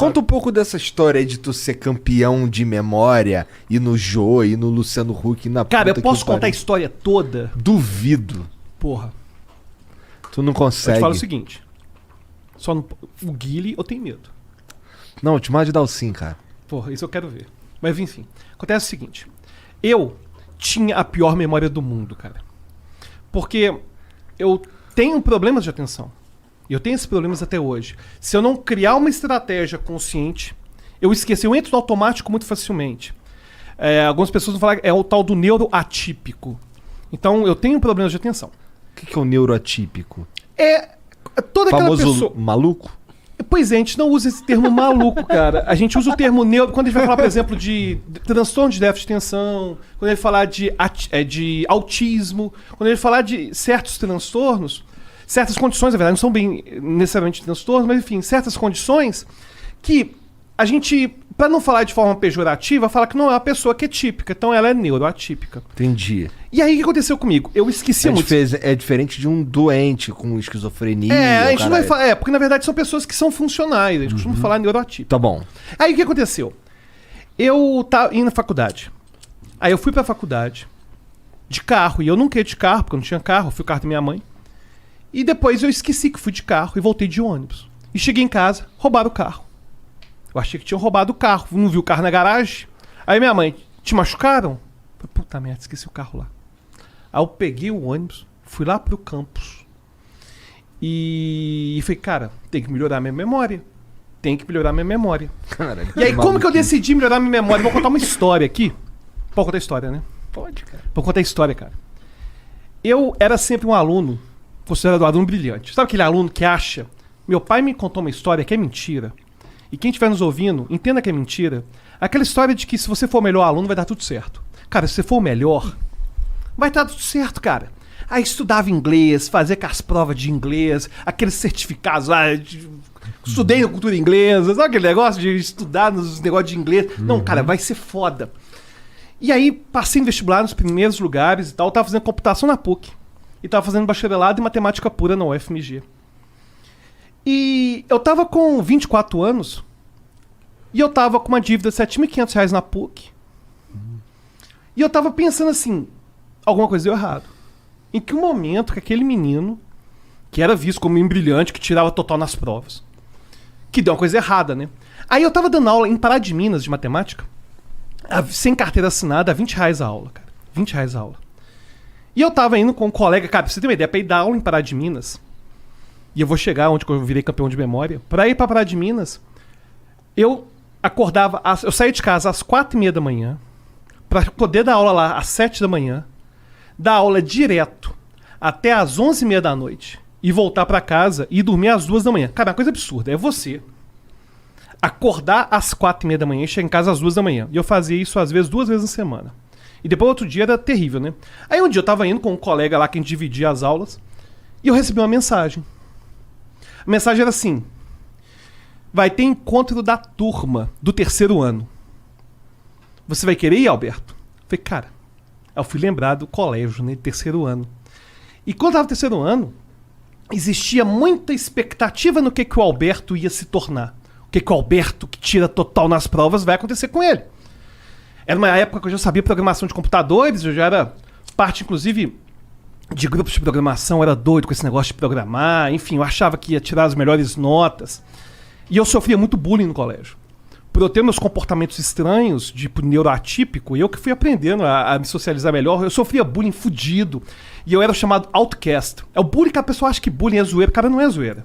Conta um pouco dessa história aí de tu ser campeão de memória, e no Jô, e no Luciano Huck, e na Cara, puta eu posso que contar a pariu. história toda? Duvido. Porra. Tu não Eu consegue. te falo o seguinte. Só no... O Guile eu tenho medo. Não, o Timar de Dalcin, cara. Porra, isso eu quero ver. Mas enfim. Acontece o seguinte. Eu tinha a pior memória do mundo, cara. Porque eu tenho problemas de atenção. E eu tenho esses problemas até hoje. Se eu não criar uma estratégia consciente, eu esqueço. Eu entro no automático muito facilmente. Algumas pessoas vão falar que é o tal do neuroatípico. Então eu tenho problemas de atenção. O que é o neuroatípico? É toda aquela Famoso pessoa... maluco? Pois é, a gente não usa esse termo maluco, cara. A gente usa o termo neuro quando a gente vai falar, por exemplo, de transtorno de déficit de atenção, quando a gente falar de autismo, quando a gente falar de certos transtornos, certas condições, na verdade, não são bem necessariamente transtornos, mas enfim, certas condições que a gente, para não falar de forma pejorativa, fala que não é uma pessoa que é típica, então ela é neuroatípica. Entendi. E aí o que aconteceu comigo? Eu esqueci muito. É diferente de um doente com esquizofrenia. A gente não vai falar. Porque na verdade são pessoas que são funcionais. A gente costuma falar neuroatípico. Tá bom. Aí o que aconteceu? Eu tava indo na faculdade. Aí eu fui pra faculdade de carro. E eu nunca ia de carro, porque eu não tinha carro. Eu fui o carro da minha mãe. E depois eu esqueci que fui de carro e voltei de ônibus. E cheguei em casa, roubaram o carro. Eu achei que tinham roubado o carro. Não vi o carro na garagem. Aí minha mãe, te machucaram? Eu falei, puta merda, esqueci o carro lá. Aí eu peguei o ônibus, fui lá pro campus. E falei, cara, tem que melhorar minha memória. Tem que melhorar minha memória. Caralho, E aí, como que eu maluquice. decidi melhorar minha memória? Vou contar uma história aqui. Pode contar a história, né? Pode, cara. Vou contar a história, cara. Eu era sempre um aluno, considerado um aluno brilhante. Sabe aquele aluno que acha? Meu pai me contou uma história que é mentira. E quem estiver nos ouvindo, entenda que é mentira. Aquela história de que se você for o melhor aluno, vai dar tudo certo. Cara, se você for o melhor, vai dar tudo certo, cara. Aí estudava inglês, fazia com as provas de inglês, aqueles certificados lá, estudei na cultura inglesa, sabe aquele negócio de estudar nos negócios de inglês? Não, cara, vai ser foda. E aí, passei em vestibular nos primeiros lugares e tal, tava fazendo computação na PUC. E tava fazendo bacharelado em matemática pura na UFMG. E eu tava com 24 anos e eu tava com uma dívida de R$7.500 na PUC. E eu tava pensando assim, alguma coisa deu errado. Em que momento que aquele menino, que era visto como um brilhante, que tirava total nas provas, que deu uma coisa errada, né? Aí eu tava dando aula em Pará de Minas de matemática, sem carteira assinada, R$20 a aula, cara. R$20 a aula. E eu tava indo com um colega, cara, pra você ter uma ideia, pra ir dar aula em Pará de Minas, e eu vou chegar onde eu virei campeão de memória, pra ir pra Pará de Minas, eu acordava, eu saía de casa às 4h30 da manhã, pra poder dar aula lá às 7 da manhã, dar aula direto até às 11h30 da noite, e voltar pra casa e dormir às 2 da manhã. Cara, uma coisa absurda, é você acordar às 4h30 da manhã e chegar em casa às 2 da manhã. E eu fazia isso às vezes 2 vezes na semana. E depois outro dia era terrível, né? Aí um dia eu tava indo com um colega lá que a gente dividia as aulas, e eu recebi uma mensagem. A mensagem era assim: vai ter encontro da turma do 3º ano. Você vai querer ir, Alberto? Eu falei, cara, eu fui lembrar do colégio, né? 3º ano. E quando eu tava no 3º ano, existia muita expectativa no que o Alberto ia se tornar. O que o Alberto, que tira total nas provas, vai acontecer com ele. Era uma época que eu já sabia programação de computadores, eu já era parte, inclusive, de grupos de programação, era doido com esse negócio de programar, enfim, eu achava que ia tirar as melhores notas. E eu sofria muito bullying no colégio. Por eu ter meus comportamentos estranhos, tipo neuroatípico, e eu que fui aprendendo a me socializar melhor, eu sofria bullying fudido. E eu era chamado outcast. É o bullying que a pessoa acha que bullying é zoeira. Cara, não é zoeira.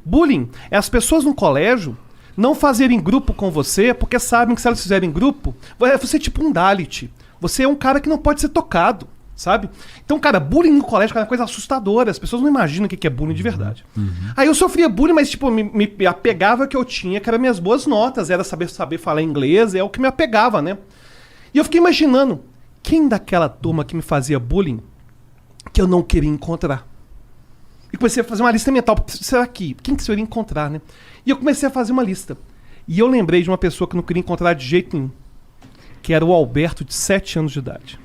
Bullying é as pessoas no colégio não fazerem grupo com você, porque sabem que se elas fizerem grupo, você é tipo um Dalit. Você é um cara que não pode ser tocado, sabe? Então, cara, bullying no colégio é uma coisa assustadora. As pessoas não imaginam o que é bullying de verdade. Aí eu sofria bullying, mas tipo, me apegava ao que eu tinha, que eram minhas boas notas, era saber falar inglês, é o que me apegava, né? E eu fiquei imaginando, quem daquela turma que me fazia bullying que eu não queria encontrar? E comecei a fazer uma lista mental. Será que? Quem que eu iria encontrar, né? E eu comecei a fazer uma lista. E eu lembrei de uma pessoa que eu não queria encontrar de jeito nenhum. Que era o Alberto, de 7 anos de idade.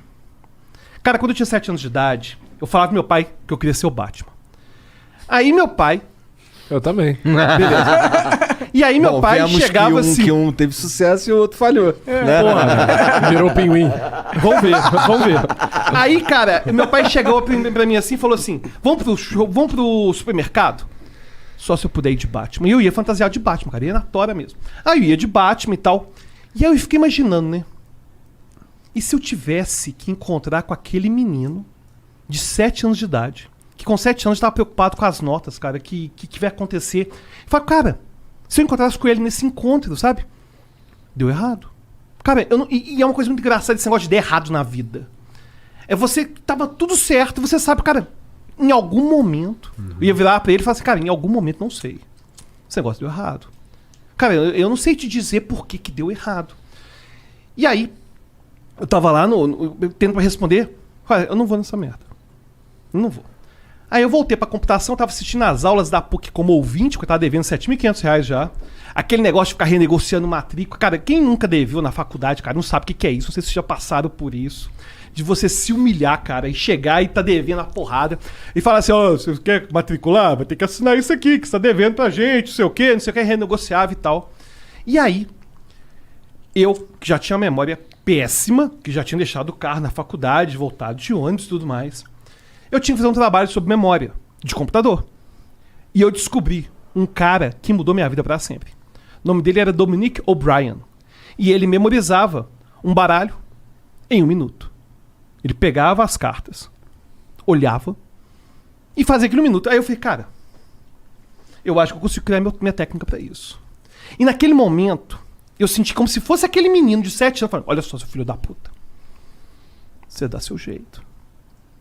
Cara, quando eu tinha 7 anos de idade, eu falava pro meu pai que eu queria ser o Batman. Aí meu pai Eu também. Beleza. E aí meu pai vemos chegava assim... que um teve sucesso e o outro falhou. Né? Porra, Virou pinguim. vamos ver. Aí, cara, meu pai chegou pra mim assim e falou assim, vamos pro supermercado? Só se eu puder ir de Batman. E eu ia fantasiado de Batman, cara, ia na tora mesmo. Aí eu ia de Batman e tal. E aí eu fiquei imaginando, né? E se eu tivesse que encontrar com aquele menino de 7 anos de idade, que com 7 anos estava preocupado com as notas, cara, que vai acontecer. Eu falei, cara, se eu encontrasse com ele nesse encontro, sabe? Deu errado. Cara, e é uma coisa muito engraçada esse negócio de dar errado na vida. É você, tava tudo certo, você sabe, cara, em algum momento, eu ia virar pra ele e falar assim, cara, em algum momento, não sei. Esse negócio deu errado. Cara, eu não sei te dizer por que deu errado. E aí, eu tava lá tendo pra responder, cara, eu não vou nessa merda. Eu não vou. Aí eu voltei pra computação, tava assistindo as aulas da PUC como ouvinte, porque eu tava devendo R$7.500 já. Aquele negócio de ficar renegociando matrícula. Cara, quem nunca deveu na faculdade, cara, não sabe o que é isso. Não sei se vocês já passaram por isso. De você se humilhar, cara, e chegar e tá devendo a porrada. E falar assim, ó, você quer matricular? Vai ter que assinar isso aqui, que você tá devendo pra gente, não sei o quê, renegociável e tal. E aí, eu, que já tinha memória péssima, que já tinha deixado o carro na faculdade, voltado de ônibus e tudo mais, eu tinha que fazer um trabalho sobre memória, de computador. E eu descobri um cara que mudou minha vida pra sempre. O nome dele era Dominic O'Brien. E ele memorizava um baralho em 1 minuto. Ele pegava as cartas, olhava e fazia aquilo em 1 minuto. Aí eu falei, cara, eu acho que eu consigo criar minha técnica pra isso. E naquele momento, eu senti como se fosse aquele menino de 7 anos falando, olha só, seu filho da puta. Você dá seu jeito.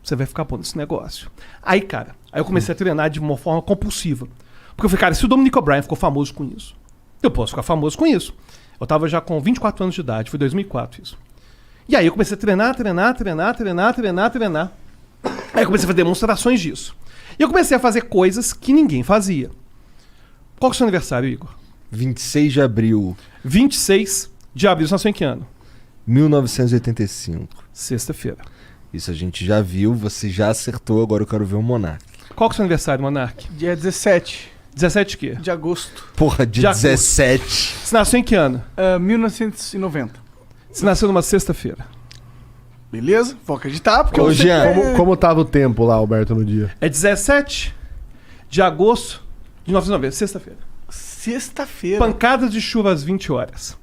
Você vai ficar bom nesse negócio. Aí, cara, eu comecei a treinar de uma forma compulsiva. Porque eu falei, cara, se o Dominic O'Brien ficou famoso com isso, eu posso ficar famoso com isso. Eu tava já com 24 anos de idade, foi 2004 isso. E aí eu comecei a treinar. Aí eu comecei a fazer demonstrações disso. E eu comecei a fazer coisas que ninguém fazia. Qual que é o seu aniversário, Igor? 26 de abril. 26 de abril. Você nasceu em que ano? 1985. Sexta-feira. Isso a gente já viu, você já acertou, agora eu quero ver o Monark. Qual que é o seu aniversário, Monark? Dia 17 17 de quê? de agosto. Porra, de Já 17. Você nasceu em que ano? 1990. Você nasceu numa sexta-feira. Beleza? Vou acreditar, porque Ô, eu sei Jean, que Como tava o tempo lá, Alberto, no dia? É 17 de agosto de 1990, sexta-feira. Sexta-feira. Pancadas de chuva às 20 horas.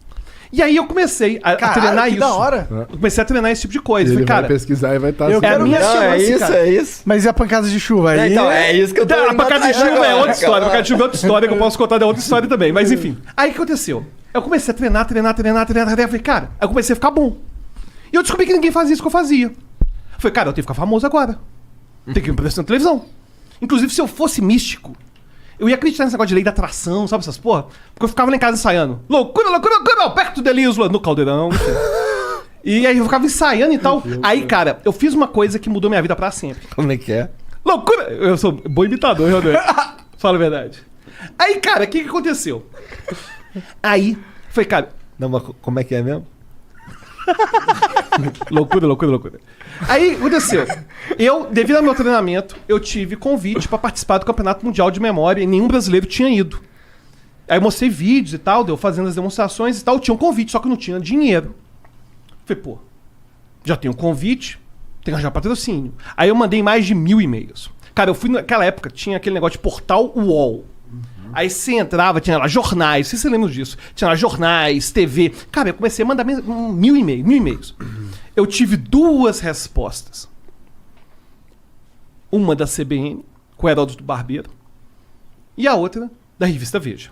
E aí eu comecei a Caralho, treinar que isso. da hora. Eu comecei a treinar esse tipo de coisa. Ele Falei, cara, vai pesquisar e vai estar... Eu é a quero minha ver. Não, é chance, isso, cara. é isso. Mas e a pancada de chuva aí? Então, é isso que eu tô A pancada de chuva é outra história. A pancada de chuva é outra história que eu posso contar, é outra história também. Mas enfim. Aí o que aconteceu? Eu comecei a treinar. Eu falei, cara, aí eu comecei a ficar bom. E eu descobri que ninguém fazia isso que eu fazia. Eu falei, cara, eu tenho que ficar famoso agora. Tem que me aparecer na televisão. Inclusive, se eu fosse místico, eu ia acreditar nesse negócio de lei da atração, sabe essas porra? Porque eu ficava lá em casa ensaiando. Loucura, perto de Elisla, no caldeirão. E aí eu ficava ensaiando e tal. Aí, cara, eu fiz uma coisa que mudou minha vida pra sempre. Como é que é? Loucura! Eu sou bom imitador, realmente. Fala a verdade. Aí, cara, o que aconteceu? Aí, foi, cara... Não, mas como é que é mesmo? Loucura. Aí, aconteceu. Eu, devido ao meu treinamento, eu tive convite pra participar do Campeonato Mundial de Memória e nenhum brasileiro tinha ido. Aí eu mostrei vídeos e tal, deu fazendo as demonstrações e tal. Tinha um convite, só que eu não tinha dinheiro. Falei, pô, já tenho um convite, tem que arranjar patrocínio. Aí eu mandei mais de 1000 e-mails. Cara, eu fui naquela época, tinha aquele negócio de portal UOL. Aí você entrava, tinha lá jornais, não sei se você lembra disso. Tinha lá jornais, TV. Cara, eu comecei a mandar 1000 e-mails. Eu tive 2 respostas. Uma da CBN, com o Heródoto Barbeiro, e a outra da revista Veja.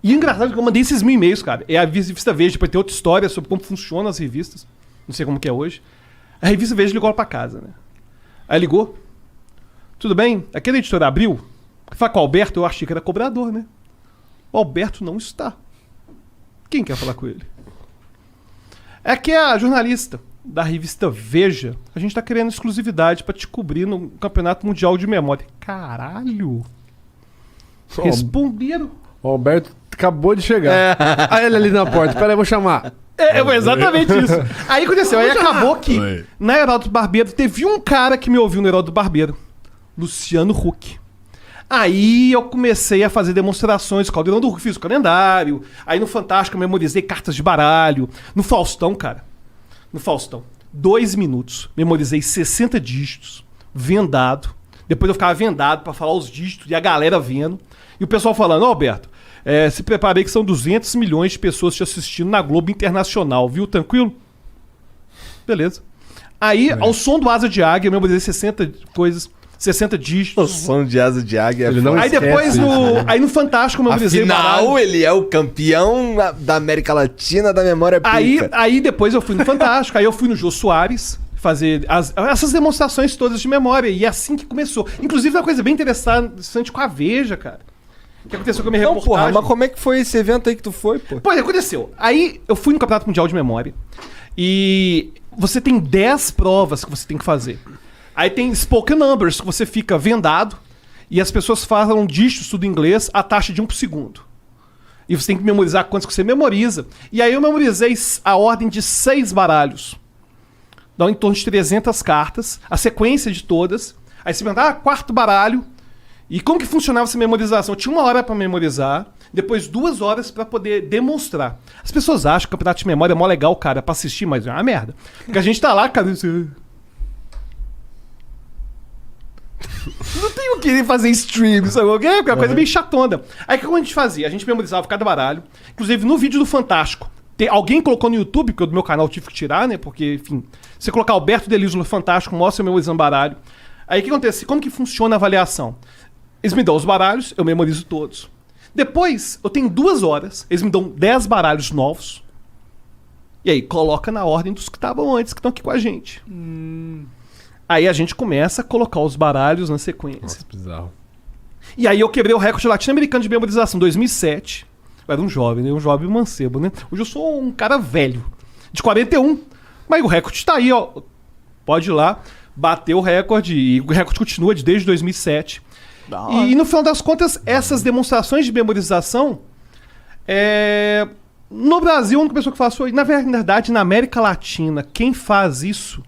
E o engraçado é que eu mandei esses 1000 e-mails, cara. É a revista Veja, pra ter outra história sobre como funcionam as revistas. Não sei como que é hoje. A revista Veja ligou pra casa, né? Aí ligou. Tudo bem? Aqui é da editora Abril. Fala com o Alberto, eu achei que era cobrador, né? O Alberto não está. Quem quer falar com ele? É que é a jornalista da revista Veja. A gente tá querendo exclusividade pra te cobrir no Campeonato Mundial de Memória. Caralho! Responderam. O Alberto acabou de chegar. Aí ele ali na porta. Peraí, vou chamar. Foi exatamente isso. Aí aconteceu. Aí acabou que na Heródoto Barbeiro teve um cara que me ouviu no Heródoto Barbeiro. Luciano Huck. Aí eu comecei a fazer demonstrações, Caldeirão do Hulk, fiz o calendário. Aí no Fantástico eu memorizei cartas de baralho. No Faustão, cara. No Faustão. 2 minutos. Memorizei 60 dígitos. Vendado. Depois eu ficava vendado pra falar os dígitos e a galera vendo. E o pessoal falando, ó, Alberto, se preparei que são 200 milhões de pessoas te assistindo na Globo Internacional, viu? Tranquilo? Beleza. Aí, ao som do Asa de Águia, eu memorizei 60 coisas, 60 dígitos. O som de asa de águia. Ele não Aí depois, esquece isso, aí no Fantástico, eu memorizei o baralho. Afinal, ele é o campeão da América Latina da memória pica. Aí depois eu fui no Fantástico, aí eu fui no Jô Soares fazer essas demonstrações todas de memória. E é assim que começou. Inclusive, uma coisa bem interessante com a Veja, cara. O que aconteceu com a minha Não, reportagem. porra, mas como é que foi esse evento aí que tu foi, pô? Pois aconteceu. Aí eu fui no Campeonato Mundial de Memória e você tem 10 provas que você tem que fazer. Aí tem spoken numbers, que você fica vendado e as pessoas falam dígitos tudo em inglês a taxa de 1 por segundo. E você tem que memorizar quantos que você memoriza. E aí eu memorizei a ordem de 6 baralhos. Dá em torno de 300 cartas, a sequência de todas. Aí você pergunta, quarto baralho. E como que funcionava essa memorização? Eu tinha 1 hora pra memorizar, depois 2 horas pra poder demonstrar. As pessoas acham que o campeonato de memória é mó legal, cara, pra assistir, mas é uma merda. Porque a gente tá lá, cara... Não tenho que fazer stream, sabe? Porque é uma coisa meio chatona. Aí o que a gente fazia? A gente memorizava cada baralho. Inclusive no vídeo do Fantástico. Alguém colocou no YouTube, porque do meu canal eu tive que tirar, né? Porque, enfim, você colocar Alberto Deliso no Fantástico, mostra eu memorizando baralho. Aí o que acontece? Como que funciona a avaliação? Eles me dão os baralhos, eu memorizo todos. Depois, eu tenho 2 horas, eles me dão 10 baralhos novos. E aí, coloca na ordem dos que estavam antes, que estão aqui com a gente. Aí a gente começa a colocar os baralhos na sequência. Nossa, bizarro. E aí eu quebrei o recorde latino-americano de memorização, 2007. Eu era um jovem, né? Um jovem mancebo, né? Hoje eu sou um cara velho, de 41. Mas o recorde tá aí, ó. Pode ir lá, bater o recorde. E o recorde continua desde 2007. E no final das contas, essas demonstrações de memorização... No Brasil, a única pessoa que faz isso... Na verdade, na América Latina, quem faz isso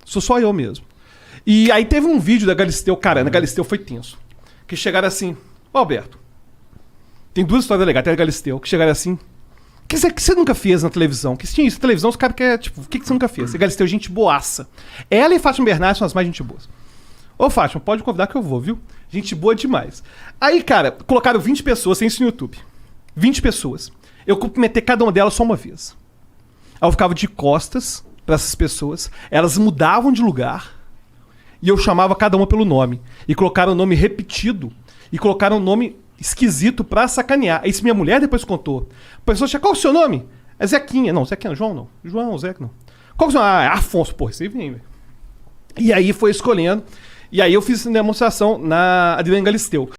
sou só eu mesmo. E aí teve um vídeo da Galisteu, cara, na Galisteu foi tenso. Que chegaram assim, Alberto, tem 2 histórias legais, tem a Galisteu, que chegaram assim, o que você nunca fez na televisão? Que se tinha isso na televisão, os caras querem, tipo, o que você nunca fez? A Galisteu, gente boaça. Ela e Fátima Bernardes são as mais gente boas. Ô Fátima, pode convidar que eu vou, viu? Gente boa demais. Aí, cara, colocaram 20 pessoas, tem isso no YouTube. 20 pessoas. Eu cumprimentei cada uma delas só uma vez. Aí eu ficava de costas para essas pessoas, elas mudavam de lugar e eu chamava cada uma pelo nome. E colocaram o nome repetido e colocaram um nome esquisito pra sacanear. Isso minha mulher depois contou. A pessoa tinha, qual é o seu nome? É Zequinha. Não, Zequinha, João não. João, Zeca não. Qual é o seu nome? É Afonso. Pô, isso aí vem, velho. E aí foi escolhendo. E aí eu fiz essa demonstração na Adriana Galisteu.